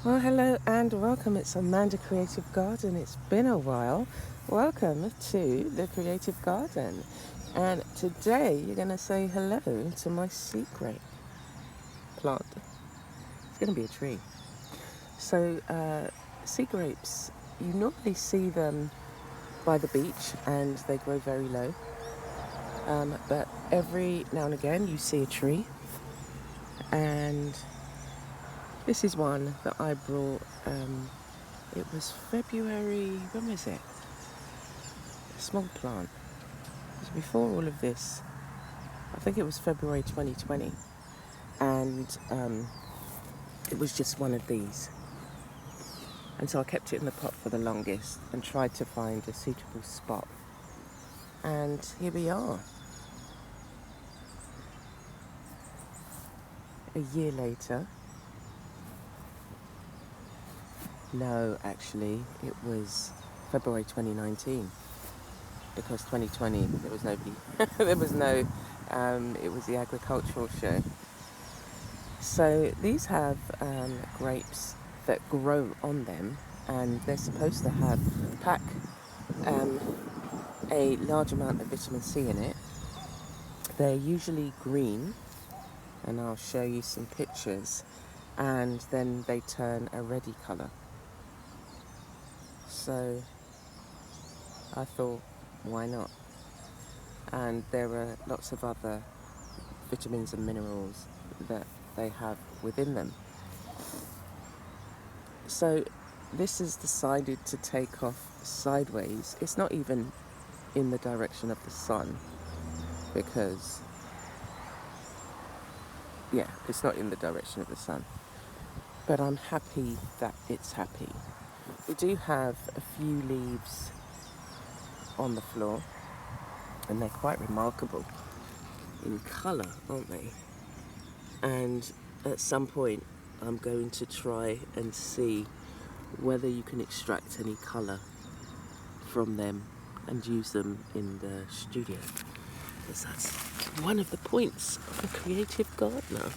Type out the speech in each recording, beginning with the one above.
Well, hello and welcome. It's Amanda Creative Garden. It's been a while. Welcome to the Creative Garden. And today you're going to say hello to my sea grape plant. It's going to be a tree. So, sea grapes, you normally see them by the beach and they grow very low. But every now and again you see a tree. And this is one that I brought. It was February. When was it? A small plant. It was before all of this. I think it was February 2020, and it was just one of these. And so I kept it in the pot for the longest and tried to find a suitable spot. And here we are. A year later. No, actually, it was February 2019, because 2020 there was nobody. There was no. It was the agricultural show. So these have grapes that grow on them, and they're supposed to pack a large amount of vitamin C in it. They're usually green, and I'll show you some pictures, and then they turn a reddy colour. So I thought, why not? And there are lots of other vitamins and minerals that they have within them. So this is decided to take off sideways. It's not even in the direction of the sun, because it's not in the direction of the sun. But I'm happy that it's happy. We do have a few leaves on the floor, and they're quite remarkable in colour, aren't they? And at some point I'm going to try and see whether you can extract any colour from them and use them in the studio, because that's one of the points of a creative gardener.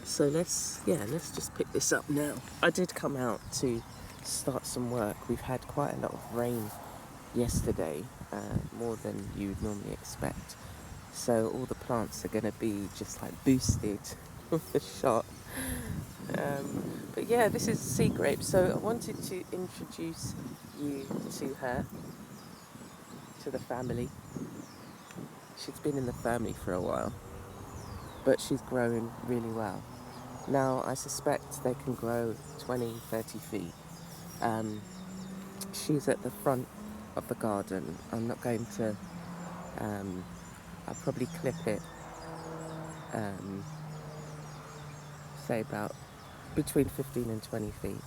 So let's just pick this up now. I did come out to start some work. We've had quite a lot of rain yesterday, more than you'd normally expect. So all the plants are going to be just like boosted with the shot. But yeah, this is sea grape. So I wanted to introduce you to her, to the family. She's been in the family for a while, but she's growing really well. Now, I suspect they can grow 20, 30 feet. She's at the front of the garden. I'm not going to, I'll probably clip it, say about between 15 and 20 feet.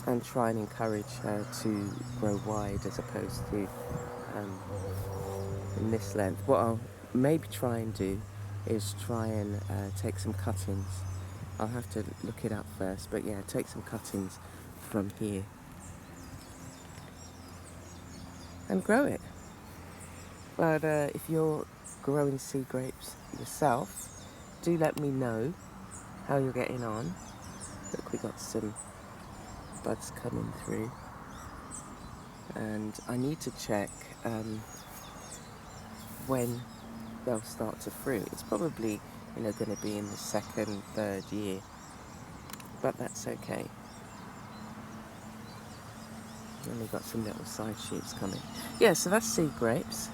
And try and encourage her to grow wide as opposed to in this length. What I'll maybe try and do is try and take some cuttings. I'll have to look it up first, but yeah, take some cuttings from here and grow it. But if you're growing sea grapes yourself, do let me know how you're getting on. Look, we got some buds coming through, and I need to check when they'll start to fruit. It's probably going to be in the second, third year, but that's okay. And we've got some little side shoots coming. Yeah, so that's sea grapes.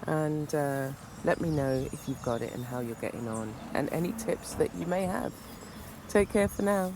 And let me know if you've got it and how you're getting on, and any tips that you may have. Take care for now.